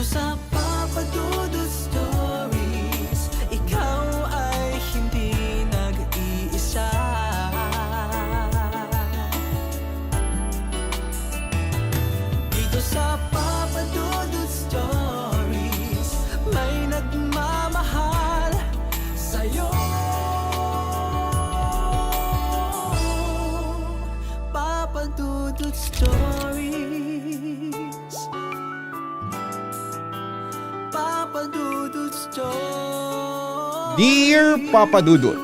sa Papa Dudut Stories, ikaw ay hindi nag-iisa. Dito sa Papa Dudut Stories, may nagmamahal sa'yo. Papa Dudut Stories, Papa Dudut Stories. Dear Papa Dudut,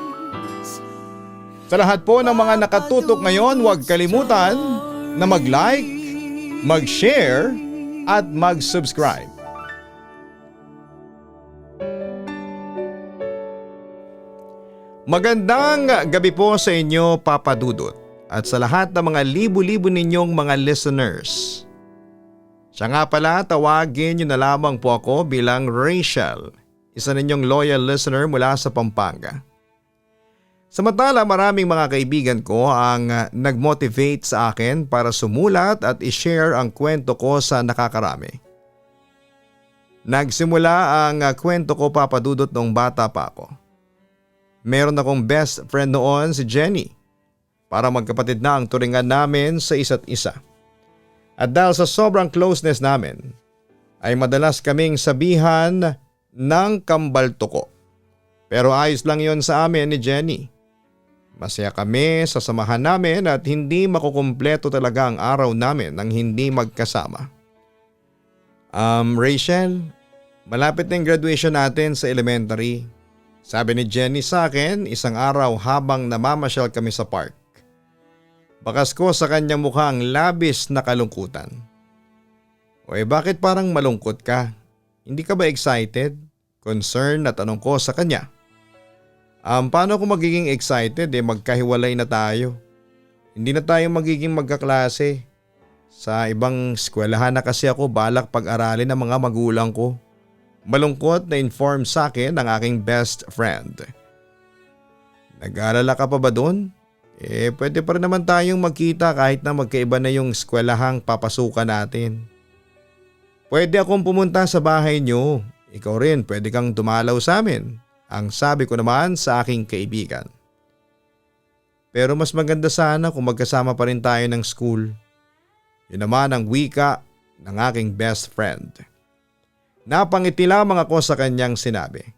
sa lahat po ng mga nakatutok ngayon, huwag kalimutan na mag-like, mag-share at mag-subscribe. Magandang gabi po sa inyo, Papa Dudut, at sa lahat ng mga libu-libo ninyong mga listeners. Siya nga pala, tawagin niyo na lamang po ako bilang Rachel, isa ninyong loyal listener mula sa Pampanga. Samantala, maraming mga kaibigan ko ang nag-motivate sa akin para sumulat at i-share ang kwento ko sa nakakarami. Nagsimula ang kwento ko, Papa Dudut, nung bata pa ako. Meron akong best friend noon, si Jenny. Para magkapatid na ang turingan namin sa isa't isa. At dahil sa sobrang closeness namin, ay madalas kaming sabihan ng kambaltoko. Pero ayos lang yon sa amin ni Jenny. Masaya kami sa samahan namin at hindi makukumpleto talaga ang araw namin nang hindi magkasama. Rachel, malapit na yung graduation natin sa elementary. Sabi ni Jenny sa akin isang araw habang namamasyal kami sa park. Bakas ko sa kanyang mukha ang labis na kalungkutan. Bakit parang malungkot ka? Hindi ka ba excited? Concern na tanong ko sa kanya. Paano ako magiging excited magkahiwalay na tayo? Hindi na tayo magiging magkaklase. Sa ibang eskwelahan na kasi ako balak pag-aralin ng mga magulang ko. Malungkot na inform sa akin ng aking best friend. Nag-aalala ka pa ba doon? Pwede pa rin naman tayong magkita kahit na magkaiba na yung eskwelahang papasukan natin. Pwede akong pumunta sa bahay niyo. Ikaw rin pwede kang dumalaw sa amin. Ang sabi ko naman sa aking kaibigan. Pero mas maganda sana kung magkasama pa rin tayo ng school. Yun naman ang wika ng aking best friend. Napangiti lamang ako sa kanyang sinabi.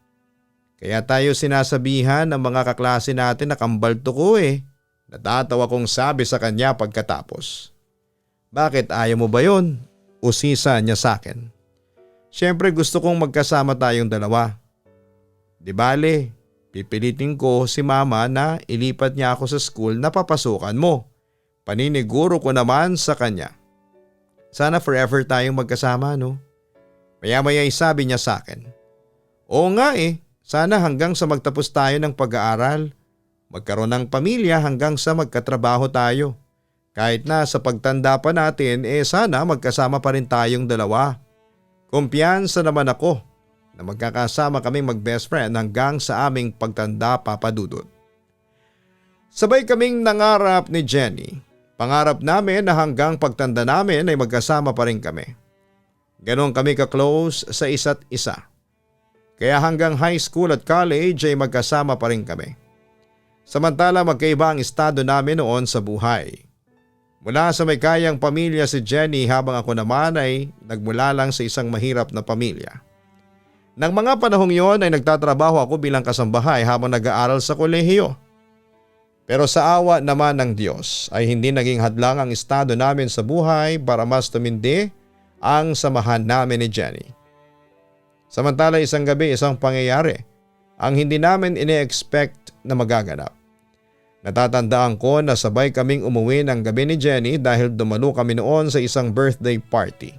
Kaya tayo sinasabihan ng mga kaklase natin na kambaltoko Natatawa kong sabi sa kanya pagkatapos. Bakit ayaw mo ba yun? Usisa niya sa akin. Siyempre gusto kong magkasama tayong dalawa. Di bale, pipilitin ko si mama na ilipat niya ako sa school na papasukan mo. Paniniguro ko naman sa kanya. Sana forever tayong magkasama, no? Maya-maya sabi niya sa akin. Oo nga sana hanggang sa magtapos tayo ng pag-aaral. Magkaroon ng pamilya hanggang sa magkatrabaho tayo. Kahit na sa pagtanda pa natin sana magkasama pa rin tayong dalawa. Kumpiyansa naman ako na magkakasama kaming mag-best friend hanggang sa aming pagtanda, Papa Dudut. Sabay kaming nangarap ni Jenny. Pangarap namin na hanggang pagtanda namin ay magkasama pa rin kami. Ganon kami ka-close sa isa't isa. Kaya hanggang high school at college ay magkasama pa rin kami. Samantala magkaiba ang estado namin noon sa buhay. Mula sa may kayang pamilya si Jenny habang ako naman ay nagmula lang sa isang mahirap na pamilya. Nang mga panahong yon ay nagtatrabaho ako bilang kasambahay habang nag-aaral sa kolehiyo. Pero sa awa naman ng Diyos ay hindi naging hadlang ang estado namin sa buhay para mas tumindi ang samahan namin ni Jenny. Samantala isang gabi isang pangyayari ang hindi namin ine-expect na magaganap. Natatandaan ko na sabay kaming umuwi ng gabi ni Jenny dahil dumalo kami noon sa isang birthday party.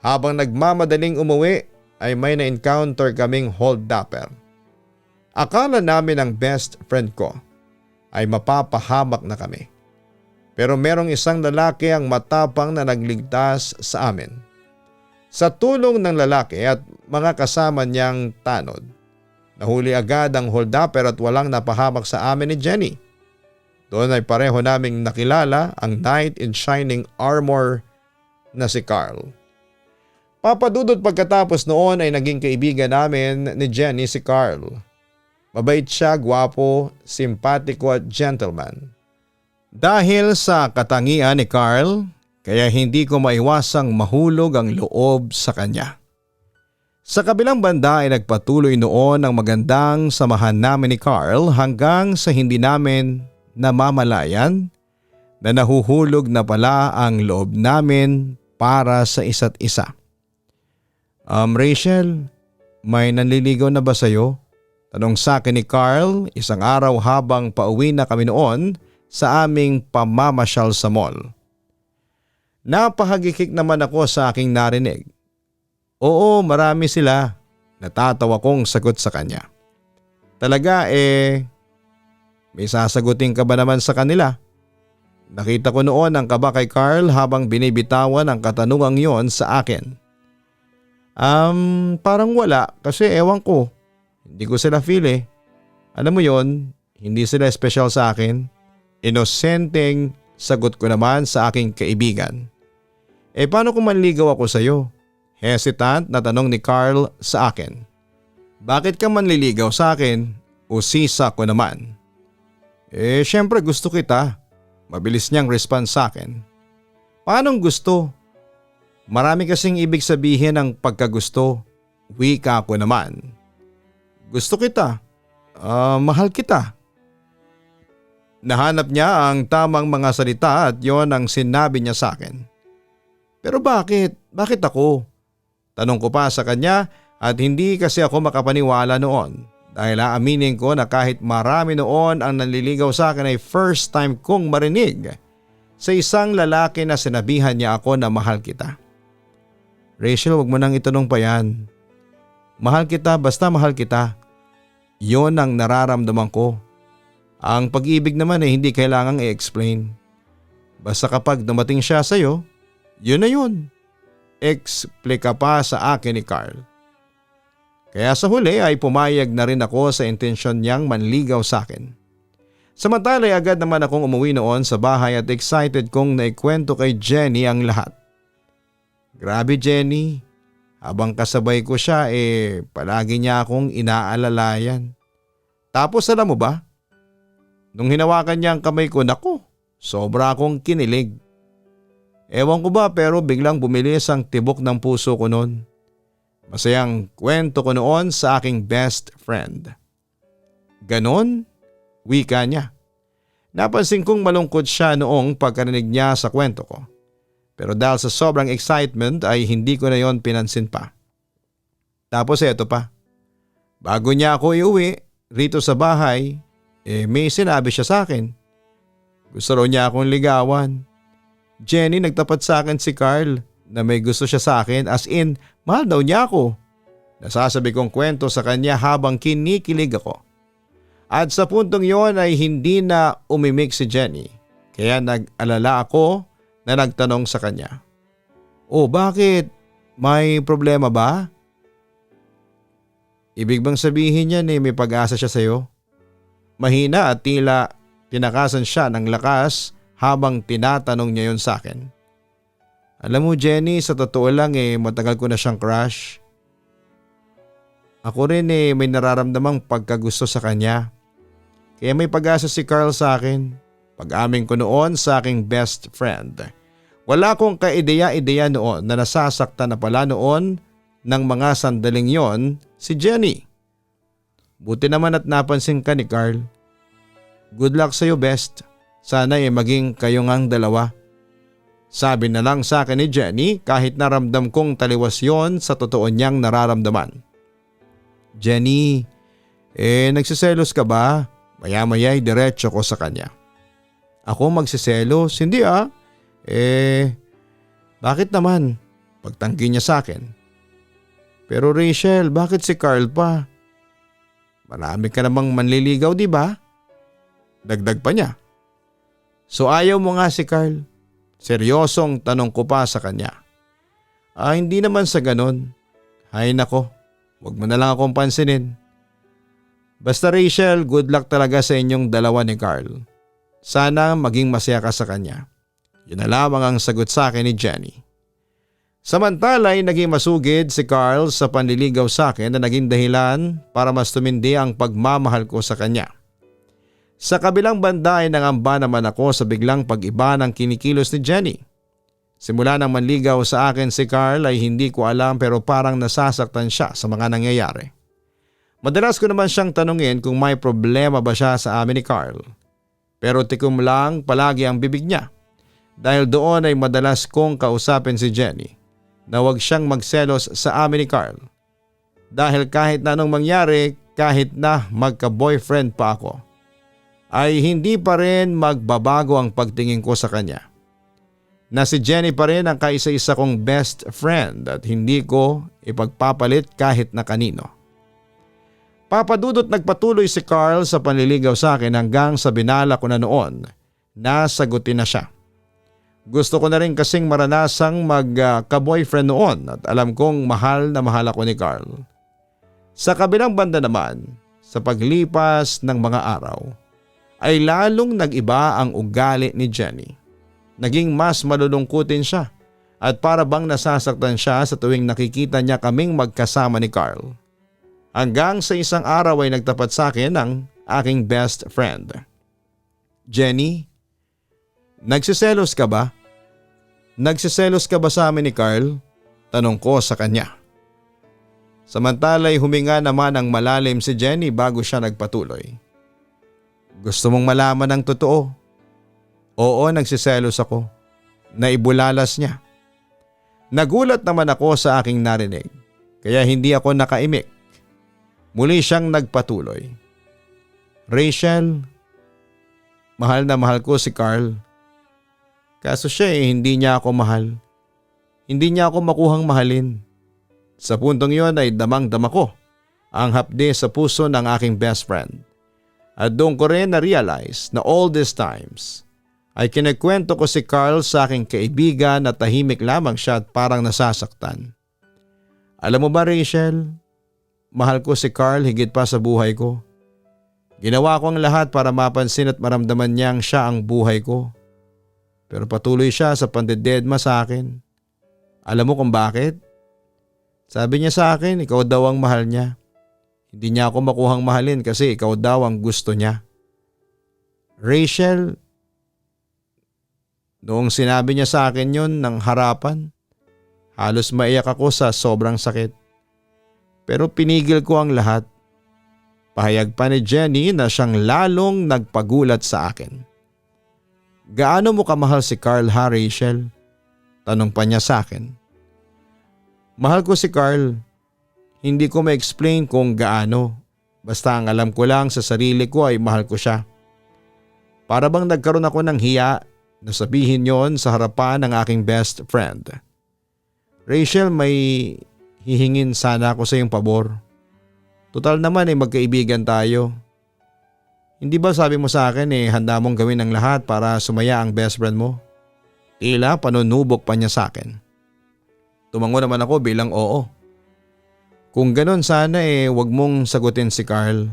Habang nagmamadaling umuwi ay may na-encounter kaming hold-upper. Akala namin ang best friend ko ay mapapahamak na kami. Pero merong isang lalaki ang matapang na nagligtas sa amin. Sa tulong ng lalaki at mga kasama niyang tanod, nahuli agad ang hold-upper at walang napahamak sa amin ni Jenny. Doon ay pareho naming nakilala ang knight in shining armor na si Carl. Papadudot pagkatapos noon ay naging kaibigan namin ni Jenny si Carl. Mabait siya, gwapo, simpatiko at gentleman. Dahil sa katangian ni Carl, kaya hindi ko maiwasang mahulog ang loob sa kanya. Sa kabilang banda ay nagpatuloy noon ang magandang samahan namin ni Carl hanggang sa hindi namin namamalayan na nahuhulog na pala ang loob namin para sa isa't isa. Rachel, may nanliligaw na ba sa'yo? Tanong sa akin ni Carl isang araw habang pauwi na kami noon sa aming pamamasyal sa mall. Napahagikik naman ako sa aking narinig. Oo, marami sila. Natatawa kong sagot sa kanya. Talaga may sasagutin ka ba naman sa kanila? Nakita ko noon ang kaba kay Carl habang binibitawan ang katanungang yon sa akin. Parang wala kasi ewan ko. Hindi ko sila feel eh. Alam mo yon, hindi sila special sa akin. Inosenteng sagot ko naman sa aking kaibigan. Paano kung manligaw ako sa iyo? Hesitant na tanong ni Carl sa akin. Bakit ka manliligaw sa akin? Usisa ko naman. Syempre gusto kita. Mabilis niyang response sa akin. Paanong gusto? Marami kasing ibig sabihin ng pagkagusto. Wika ko naman. Gusto kita. Mahal kita. Nahanap niya ang tamang mga salita at yon ang sinabi niya sa akin. Pero bakit? Bakit ako? Tanong ko pa sa kanya at hindi kasi ako makapaniwala noon dahil aaminin ko na kahit marami noon ang nanliligaw sa akin ay first time kong marinig sa isang lalaki na sinabihan niya ako na mahal kita. Rachel, wag mo nang itanong pa yan. Mahal kita basta mahal kita. Yon ang nararamdaman ko. Ang pag-ibig naman ay hindi kailangang i-explain. Basta kapag dumating siya sa iyo, yun na yun. Explika pa sa akin ni Carl. Kaya sa huli ay pumayag na rin ako sa intensyon niyang manligaw sa akin. Samantala ay agad naman akong umuwi noon sa bahay at excited kong naikwento kay Jenny ang lahat. Grabe Jenny, habang kasabay ko siya palagi niya akong inaalalayan. Tapos alam mo ba? Nung hinawakan niya ang kamay ko, naku, sobra akong kinilig. Ewan ko ba pero biglang bumilis ang tibok ng puso ko noon. Masayang kwento ko noon sa aking best friend. Ganon, wika niya. Napansin kong malungkot siya noong pagkarinig niya sa kwento ko. Pero dahil sa sobrang excitement ay hindi ko na yon pinansin pa. Tapos eto pa. Bago niya ako iuwi rito sa bahay, may sinabi siya sa akin. Gusto raw niya akong ligawan. Jenny, nagtapat sa akin si Carl na may gusto siya sa akin as in mahal daw niya ako. Nasasabi kong kwento sa kanya habang kinikilig ako. At sa puntong yon ay hindi na umimik si Jenny. Kaya nag-alala ako na nagtanong sa kanya. Oh, bakit? May problema ba? Ibig bang sabihin niya may pag-asa siya sa iyo? Mahina at tila tinakasan siya ng lakas habang tinatanong niya yon sa akin. Alam mo Jenny, sa totoo lang matagal ko na siyang crush. Ako rin may nararamdamang pagkagusto sa kanya. Kaya may pag-asa si Carl sa akin. Pag-amin ko noon sa aking best friend. Wala akong kaideya-ideya noon na nasasaktan na pala noon ng mga sandaling yon si Jenny. Buti naman at napansin ka ni Carl. Good luck sa'yo best. Sana maging kayo ngang dalawa. Sabi na lang sa akin ni Jenny kahit naramdam kong taliwas yon sa totoo niyang nararamdaman. Jenny, nagsiselos ka ba? Maya-maya'y diretso ko sa kanya. Ako magsiselos? Hindi bakit naman? Pagtanggi niya sa akin. Pero Rachel, bakit si Carl pa? Marami ka namang manliligaw, di ba? Dagdag pa niya. So ayaw mo nga si Carl? Seryosong tanong ko pa sa kanya. Hindi naman sa ganon. Ay nako, wag mo na lang akong pansinin. Basta Rachel, good luck talaga sa inyong dalawa ni Carl. Sana maging masaya ka sa kanya. Yun na lamang ang sagot sa akin ni Jenny. Samantala ay naging masugid si Carl sa panliligaw sa akin na naging dahilan para mas tumindi ang pagmamahal ko sa kanya. Sa kabilang banda ay nangamba naman ako sa biglang pag-iba ng kinikilos ni Jenny. Simula nang manligaw sa akin si Carl ay hindi ko alam pero parang nasasaktan siya sa mga nangyayari. Madalas ko naman siyang tanungin kung may problema ba siya sa amin ni Carl. Pero tikom lang palagi ang bibig niya. Dahil doon ay madalas kong kausapin si Jenny na huwag siyang magselos sa amin ni Carl. Dahil kahit na anong mangyari, kahit na magka-boyfriend pa ako, ay hindi pa rin magbabago ang pagtingin ko sa kanya. Na si Jenny pa rin ang kaisa-isa kong best friend at hindi ko ipagpapalit kahit na kanino. Papadudot nagpatuloy si Carl sa panliligaw sa akin hanggang sa binala ko na noon na sagutin na siya. Gusto ko na rin kasing maranasang magka-boyfriend noon at alam kong mahal na mahal ako ni Carl. Sa kabilang banda naman, sa paglipas ng mga araw, ay lalong nag-iba ang ugali ni Jenny. Naging mas malulungkutin siya at para bang nasasaktan siya sa tuwing nakikita niya kaming magkasama ni Carl. Hanggang sa isang araw ay nagtapat sa akin ang aking best friend. Jenny, nagsiselos ka ba? Nagsiselos ka ba sa amin ni Carl? Tanong ko sa kanya. Samantala'y huminga naman ang malalim si Jenny bago siya nagpatuloy. Gusto mong malaman ang totoo? Oo, nagsiselos ako. Naibulalas niya. Nagulat naman ako sa aking narinig, kaya hindi ako nakaimik. Muli siyang nagpatuloy. Rachel, mahal na mahal ko si Carl. Kaso siya hindi niya ako mahal. Hindi niya ako makuhang mahalin. Sa puntong yon ay damang-dama ko ang hapde sa puso ng aking best friend. At doon ko rin na-realize na all these times ay kinikwento ko si Carl sa aking kaibigan na tahimik lamang siya at parang nasasaktan. Alam mo ba Rachel, mahal ko si Carl higit pa sa buhay ko. Ginawa ko ang lahat para mapansin at maramdaman niyang siya ang buhay ko. Pero patuloy siya sa pandededma sa akin. Alam mo kung bakit? Sabi niya sa akin, ikaw daw ang mahal niya. Hindi niya ako makuhang mahalin kasi ikaw daw ang gusto niya. Rachel, noong sinabi niya sa akin yon ng harapan, halos maiyak ako sa sobrang sakit. Pero pinigil ko ang lahat. Pahayag pa ni Jenny na siyang lalong nagpagulat sa akin. Gaano mo kamahal si Carl ha Rachel? Tanong pa niya sa akin. Mahal ko si Carl. Hindi ko ma-explain kung gaano. Basta ang alam ko lang sa sarili ko ay mahal ko siya. Para bang nagkaroon ako ng hiya na sabihin yon sa harapan ng aking best friend. Rachel, may hihingin sana ako sa iyong pabor. Total naman magkaibigan tayo. Hindi ba sabi mo sa akin handa mong gawin ang lahat para sumaya ang best friend mo? Tila panunubok pa niya sa akin. Tumango naman ako bilang oo. Kung ganon sana wag mong sagutin si Carl.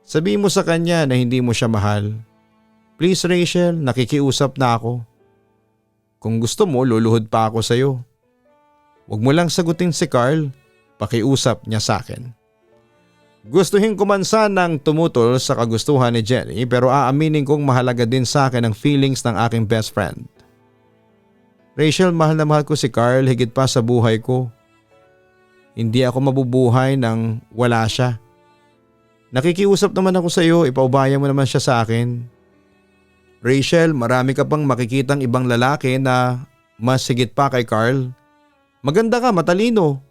Sabihin mo sa kanya na hindi mo siya mahal. Please Rachel, nakikiusap na ako. Kung gusto mo luluhod pa ako sa'yo. Wag mo lang sagutin si Carl, pakiusap niya sa akin. Gustuhin ko man sanang tumutol sa kagustuhan ni Jenny pero aaminin kong mahalaga din sa akin ang feelings ng aking best friend. Rachel, mahal na mahal ko si Carl higit pa sa buhay ko. Hindi ako mabubuhay nang wala siya. Nakikiusap naman ako sa iyo, ipaubaya mo naman siya sa akin. Rachel, marami ka pang makikitang ibang lalaki na mas higit pa kay Carl. Maganda ka, matalino.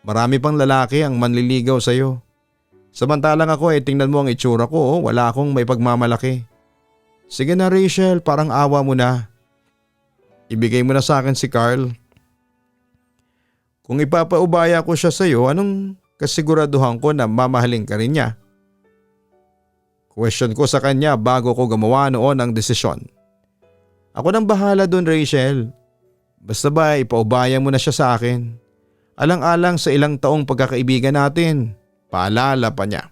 Marami pang lalaki ang manliligaw sa iyo. Samantalang ako tingnan mo ang itsura ko, wala akong may pagmamalaki. Sige na Rachel, parang awa mo na. Ibigay mo na sa akin si Carl. Kung ipapaubaya ko siya sa iyo, anong kasiguraduhan ko na mamahalin ka rin niya? Question ko sa kanya bago ko gumawa noon ang desisyon. Ako nang bahala doon Rachel. Basta ba ipaubaya mo na siya sa akin. Alang-alang sa ilang taong pagkakaibigan natin. Paalala pa niya.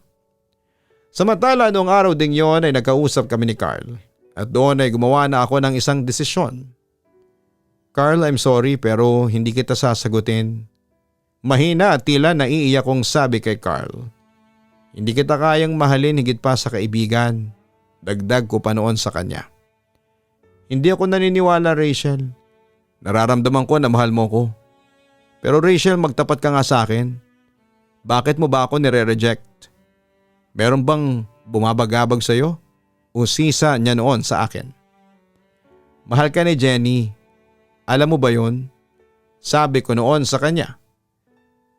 Samantala noong araw ding yon ay nagkausap kami ni Carl. At doon ay gumawa na ako ng isang desisyon. Carl, I'm sorry pero hindi kita sasagutin. Mahina at tila naiiyak kong sabi kay Carl. Hindi kita kayang mahalin higit pa sa kaibigan. Dagdag ko pa noon sa kanya. Hindi ako naniniwala, Rachel. Nararamdaman ko na mahal mo ko. Pero Rachel, magtapat ka nga sa akin. Bakit mo ba ako nire-reject? Meron bang bumabagabag sa'yo? Usisa niya noon sa akin. Mahal ka ni Jenny. Alam mo ba yun? Sabi ko noon sa kanya.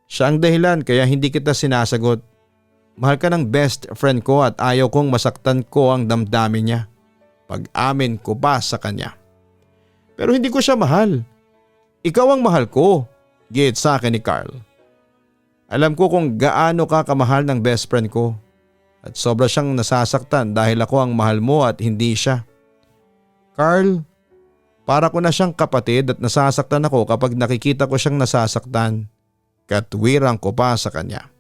Siya ang dahilan kaya hindi kita sinasagot. Mahal ka ng best friend ko at ayaw kong masaktan ko ang damdamin niya. Pag-amin ko pa sa kanya. Pero hindi ko siya mahal. Ikaw ang mahal ko, git sa akin ni Carl. Alam ko kung gaano ka kamahal ng best friend ko. At sobra siyang nasasaktan dahil ako ang mahal mo at hindi siya. Carl, para ko na siyang kapatid at nasasaktan ako kapag nakikita ko siyang nasasaktan. Katwirang ko pa sa kanya.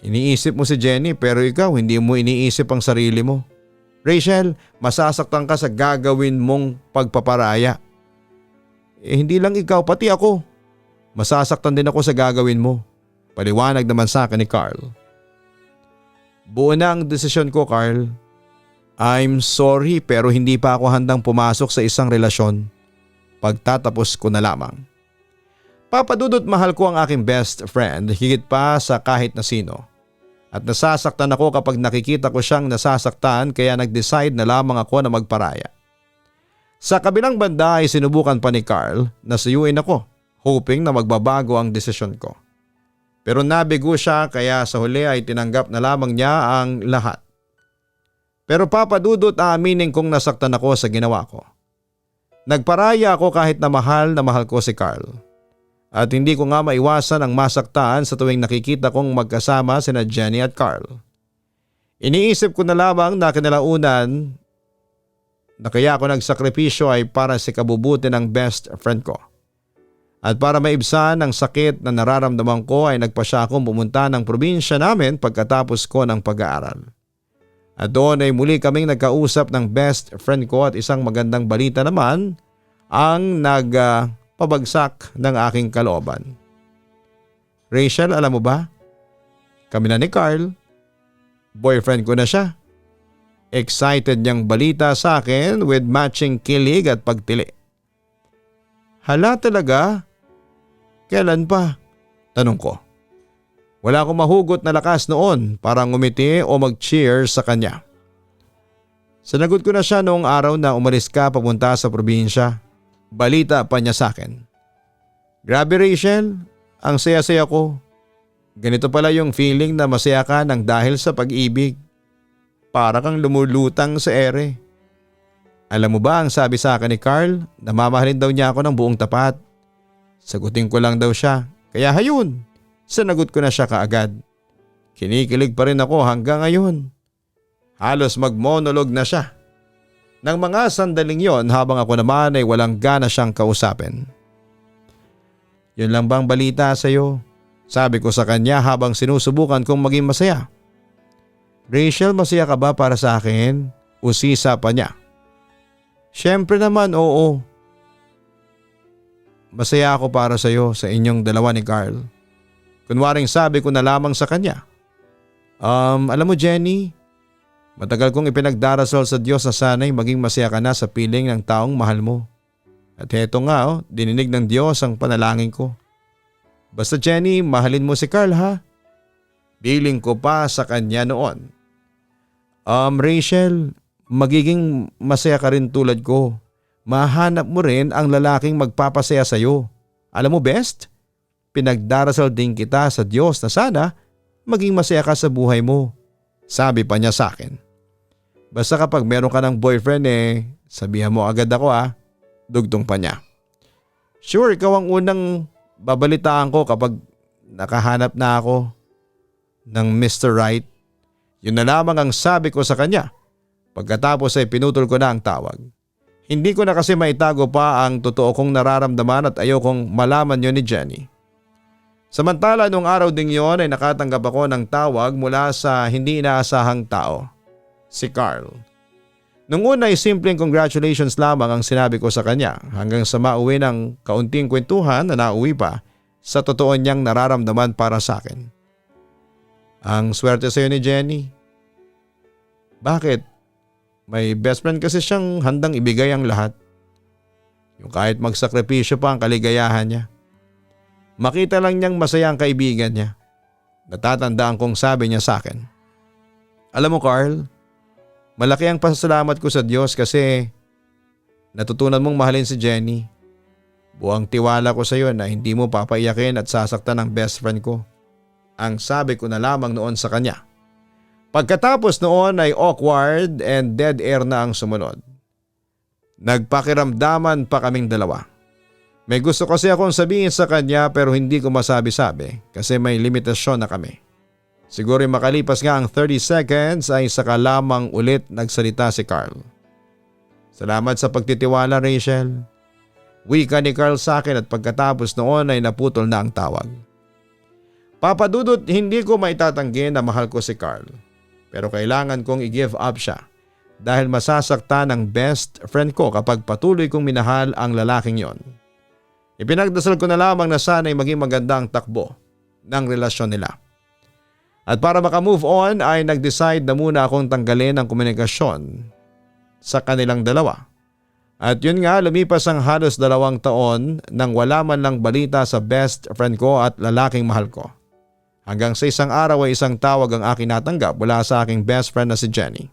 Iniisip mo si Jenny pero ikaw hindi mo iniisip ang sarili mo. Rachel, masasaktan ka sa gagawin mong pagpaparaya. Hindi lang ikaw, pati ako. Masasaktan din ako sa gagawin mo. Paliwanag naman sa akin ni Carl. Buo na ang desisyon ko, Carl. I'm sorry pero hindi pa ako handang pumasok sa isang relasyon. Pagtatapos ko na lamang. Papadudot mahal ko ang aking best friend higit pa sa kahit na sino. At nasasaktan ako kapag nakikita ko siyang nasasaktan kaya nag-decide na lamang ako na magparaya. Sa kabilang banda ay sinubukan pa ni Carl na suyuin ako, hoping na magbabago ang desisyon ko. Pero nabigo siya kaya sa huli ay tinanggap na lamang niya ang lahat. Pero papadudot aaminin kong nasaktan ako sa ginawa ko. Nagparaya ako kahit na mahal ko si Carl. At hindi ko nga maiwasan ang masaktan sa tuwing nakikita kong magkasama sina Jenny at Carl. Iniisip ko na lamang na kinalaunan na kaya ako nagsakripisyo ay para sa kabubuti ng best friend ko. At para maibsan ang sakit na nararamdaman ko ay nagpasya akong pumunta ng probinsya namin pagkatapos ko ng pag-aaral. At doon ay muli kaming nagkausap ng best friend ko at isang magandang balita naman ang pabagsak ng aking kalooban. Rachel, alam mo ba? Kami na ni Carl. Boyfriend ko na siya. Excited niyang balita sa akin with matching kilig at pagtili. Hala talaga? Kailan pa? Tanong ko. Wala akong mahugot na lakas noon para ngumiti o mag-cheer sa kanya. Sinagot ko na siya noong araw na umalis ka papunta sa probinsya. Balita pa niya sa akin. Grabe Rachel, ang saya-saya ko. Ganito pala yung feeling na masaya ka ng dahil sa pag-ibig. Para kang lumulutang sa ere. Alam mo ba ang sabi sa akin ni Carl na mamahalin daw niya ako ng buong tapat. Sagutin ko lang daw siya, kaya hayun, sinagot ko na siya kaagad. Kinikilig pa rin ako hanggang ngayon. Halos mag-monolog na siya. Nang mga sandaling yon habang ako naman ay walang gana siyang kausapin. Yun lang bang balita sa iyo? Sabi ko sa kanya habang sinusubukan kong maging masaya. Rachel, masaya ka ba para sa akin? Usisa pa niya. Siyempre naman, oo. Masaya ako para sa iyo sa inyong dalawa ni Carl. Kunwaring sabi ko na lamang sa kanya. Alam mo Jenny, matagal kong ipinagdarasal sa Diyos na sana'y maging masaya ka na sa piling ng taong mahal mo. At heto nga dininig ng Diyos ang panalangin ko. Basta Jenny, mahalin mo si Carl ha. Biling ko pa sa kanya noon. Rachel, magiging masaya ka rin tulad ko. Mahanap mo rin ang lalaking magpapasaya sa iyo. Alam mo best, pinagdarasal din kita sa Diyos na sana maging masaya ka sa buhay mo. Sabi pa niya sa akin. Basta kapag meron ka ng boyfriend sabihan mo agad ako Dugtong pa niya. Sure, ikaw ang unang babalitaan ko kapag nakahanap na ako ng Mr. Right. Yun na lamang ang sabi ko sa kanya. Pagkatapos ay pinutol ko na ang tawag. Hindi ko na kasi maitago pa ang totoo kong nararamdaman at ayokong malaman yun ni Jenny. Samantala nung araw ding yon ay nakatanggap ako ng tawag mula sa hindi inaasahang tao. Si Carl. Nung una ay simpleng congratulations lamang ang sinabi ko sa kanya hanggang sa mauwi ng kaunting kwentuhan na nauwi pa sa totoo niyang nararamdaman para sa akin. Ang swerte sa'yo ni Jenny. Bakit? May best friend kasi siyang handang ibigay ang lahat. Yung kahit magsakripisyo pa ang kaligayahan niya. Makita lang niyang masaya ang kaibigan niya. Natatandaan kong sabi niya sa akin. Alam mo Carl, malaki ang pasasalamat ko sa Diyos kasi natutunan mong mahalin si Jenny. Buwang tiwala ko sa iyo na hindi mo papaiyakin at sasaktan ang best friend ko. Ang sabi ko na lamang noon sa kanya. Pagkatapos noon ay awkward and dead air na ang sumunod. Nagpakiramdaman pa kaming dalawa. May gusto kasi akong sabihin sa kanya pero hindi ko masabi-sabi kasi may limitasyon na kami. Siguro makalipas nga ang 30 seconds ay saka lamang ulit nagsalita si Carl. Salamat sa pagtitiwala Rachel. Wika ni Carl sa akin at pagkatapos noon ay naputol na ang tawag. Papadudot hindi ko maitatanggi na mahal ko si Carl. Pero kailangan kong i-give up siya dahil masasaktan ang best friend ko kapag patuloy kong minahal ang lalaking yon. Ipinagdasal ko na lamang na sana'y maging maganda ang takbo ng relasyon nila. At para makamove on ay nag-decide na muna akong tanggalin ang komunikasyon sa kanilang dalawa. At yun nga lumipas ang halos 2 taon nang wala man lang balita sa best friend ko at lalaking mahal ko. Hanggang sa isang araw ay isang tawag ang aking natanggap mula sa aking best friend na si Jenny.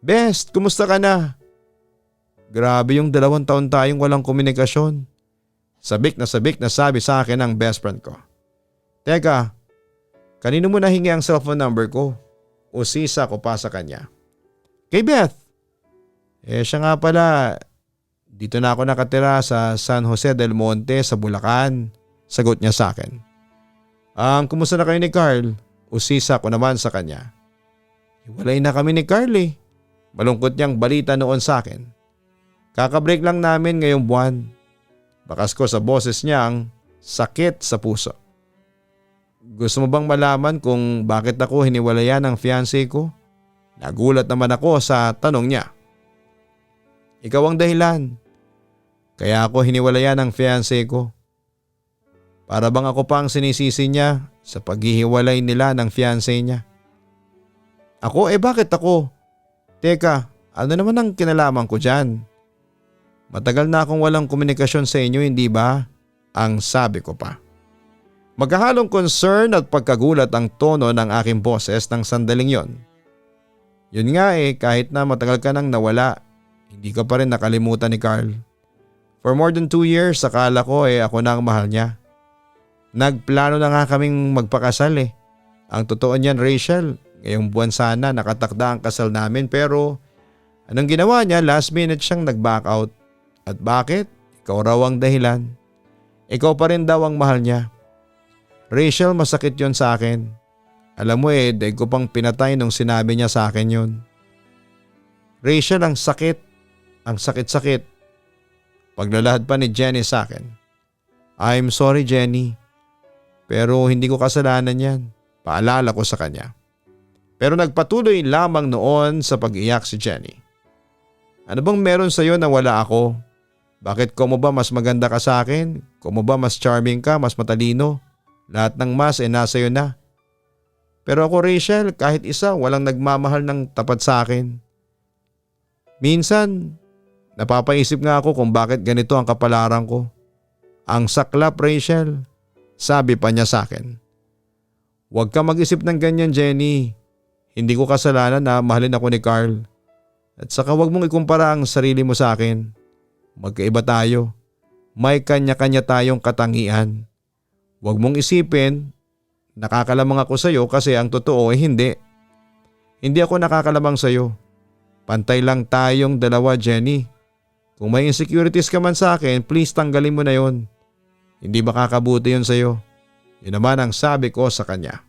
Best, kumusta ka na? Grabe yung 2 taon tayong walang komunikasyon. Sabik na sabi sa akin ng best friend ko. Teka, kanino mo nahingi ang cellphone number ko? Usisa ko pa sa kanya. Kay Beth. Siya nga pala, dito na ako nakatira sa San Jose del Monte sa Bulacan. Sagot niya sa akin. Kumusta na kayo ni Carl? Usisa ko naman sa kanya. Hiwalay na kami ni Carl eh. Malungkot niyang balita noon sa akin. Kakabreak lang namin ngayong buwan. Bakas ko sa boses niya ang sakit sa puso. Gusto mo bang malaman kung bakit ako hiniwalayan ng fiancé ko? Nagulat naman ako sa tanong niya. Ikaw ang dahilan. Kaya ako hiniwalayan ng fiancé ko. Para bang ako pa ang sinisisi niya sa paghihiwalay nila ng fiancé niya. Ako bakit ako? Teka, ano naman ang kinalaman ko dyan? Matagal na akong walang komunikasyon sa inyo, hindi ba? Ang sabi ko pa. Magkahalong concern at pagkagulat ang tono ng aking boses ng sandaling yon. Yun nga kahit na matagal ka nang nawala, hindi ka pa rin nakalimutan ni Carl. For more than 2 years, akala ko ako na ang mahal niya. Nagplano na nga kaming magpakasal Ang totoo niyan Rachel, ngayong buwan sana nakatakda ang kasal namin pero anong ginawa niya, last minute siyang nag-back out. At bakit? Ikaw raw ang dahilan. Ikaw pa rin daw ang mahal niya. Rachel, masakit yon sa akin. Alam mo daig ko pang pinatay nung sinabi niya sa akin yon. Rachel, ang sakit. Ang sakit-sakit. Paglalahad pa ni Jenny sa akin. I'm sorry Jenny. Pero hindi ko kasalanan yan. Paalala ko sa kanya. Pero nagpatuloy lamang noon sa pag-iyak si Jenny. Ano bang meron sa iyo na wala ako? Bakit ko mo ba mas maganda ka sa akin? Ko mo ba mas charming ka, mas matalino? Lahat ng mas nasa iyo na. Pero ako Rachel, kahit isa walang nagmamahal ng tapat sa akin. Minsan, napapaisip nga ako kung bakit ganito ang kapalaran ko. Ang saklap Rachel, sabi pa niya sa akin. Huwag ka mag-isip ng ganyan Jenny. Hindi ko kasalanan na mahalin ako ni Carl. At saka huwag mong ikumpara ang sarili mo sa akin. Magkaiba tayo. May kanya-kanya tayong katangian. Huwag mong isipin, nakakalamang ako sa iyo kasi ang totoo hindi. Hindi ako nakakalamang sa iyo. Pantay lang tayong dalawa Jenny. Kung may insecurities ka man sa akin, please tanggalin mo na yon. Hindi makakabuti yon sa iyo. Yun naman ang sabi ko sa kanya.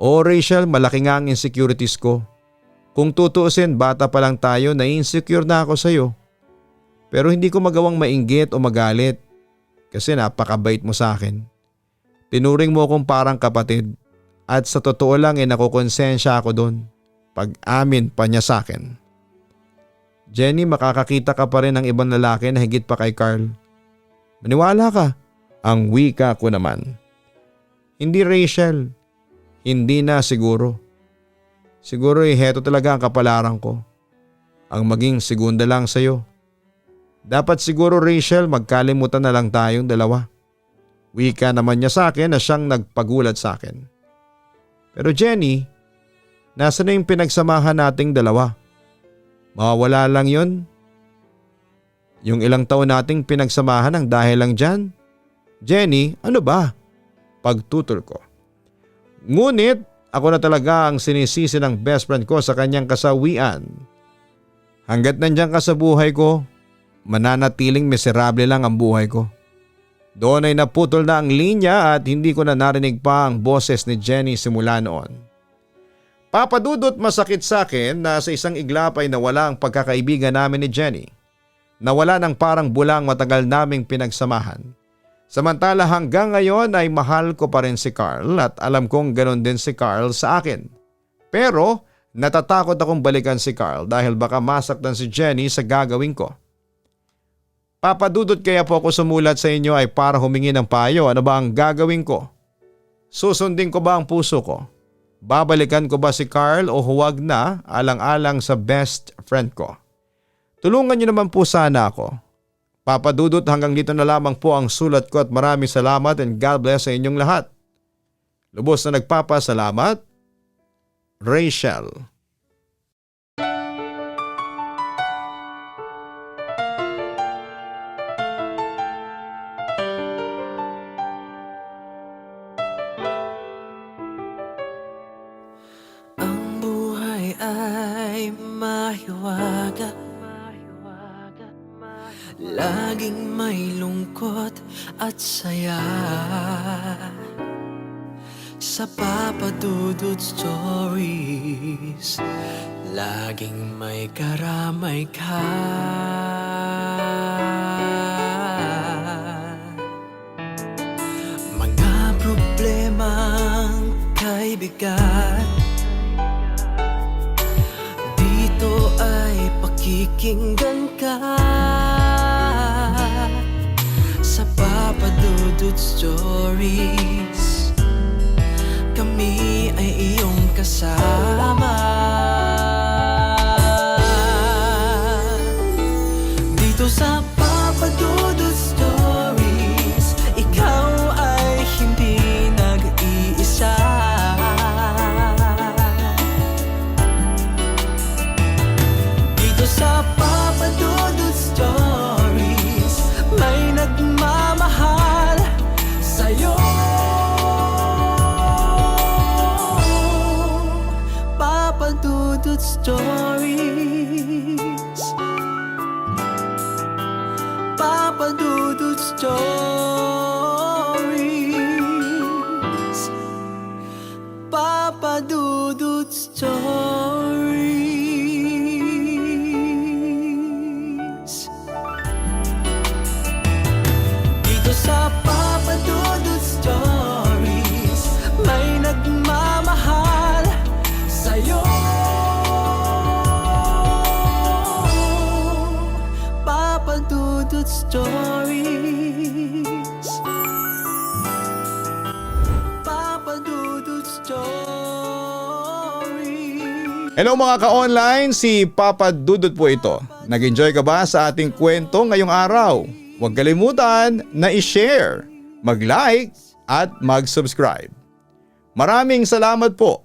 Rachel, malaki nga ang insecurities ko. Kung tutuusin, bata pa lang tayo, na-insecure na ako sa iyo. Pero hindi ko magawang mainggit o magalit kasi napakabait mo sa akin. Tinuring mo akong parang kapatid at sa totoo lang nakukonsensya ako doon. Pag-amin pa niya sa akin. Jenny, makakakita ka pa rin ng ibang lalaki na higit pa kay Carl. Maniwala ka. Ang wika ko naman. Hindi Rachel. Hindi na siguro. Siguro heto talaga ang kapalaran ko. Ang maging segunda lang sa'yo. Dapat siguro Rachel magkalimutan na lang tayong dalawa. Wika naman niya sa akin na siyang nagpagulat sa akin. Pero Jenny, nasa na yung pinagsamahan nating dalawa? Mawawala lang yun? Yung ilang taon nating pinagsamahan ang dahil lang dyan? Jenny, ano ba? Pagtutol ko. Ngunit ako na talaga ang sinisisi ng best friend ko sa kanyang kasawian. Hanggat nandyan ka sa buhay ko, mananatiling miserable lang ang buhay ko. Doon ay naputol na ang linya at hindi ko na narinig pa ang boses ni Jenny simula noon. Papadudot, masakit sa akin na sa isang iglap ay nawala ang pagkakaibigan namin ni Jenny. Nawala ng parang bulang matagal naming pinagsamahan. Samantala hanggang ngayon ay mahal ko pa rin si Carl at alam kong ganon din si Carl sa akin. Pero natatakot akong balikan si Carl dahil baka masaktan si Jenny sa gagawin ko. Papadudot, kaya po ako sumulat sa inyo ay para humingi ng payo. Ano ba ang gagawin ko? Susundin ko ba ang puso ko? Babalikan ko ba si Carl o huwag na alang-alang sa best friend ko? Tulungan niyo naman po sana ako. Papadudot, hanggang dito na lamang po ang sulat ko at maraming salamat and God bless sa inyong lahat. Lubos na nagpapasalamat, Rachel. Ang buhay ay mahiwaga, laging may lungkot at saya. Sa Papa Dudut Stories, laging may karamay ka. Mga problemang kay bigat, dito ay pakikinggan ka. Sa Papa Dudut Stories, kami ay iyong kasama. Dito sa Papa Dudut Stories, ikaw ay hindi nag-iisa. Dito sa Papa Dudut Stories, may nagmamahal sa'yo. Papa Dudut Stories, Papa Dudut Stories, Papa Dudut Stories. Dito sa Papa Dudut Stories, may nagmamahal sa'yo. Papa Dudut Stories, Papa Dudut Stories. Hello mga ka-online, si Papa Dudut po ito. Nag-enjoy ka ba sa ating kwento ngayong araw? Huwag kalimutan na i-share, mag-like at mag-subscribe. Maraming salamat po.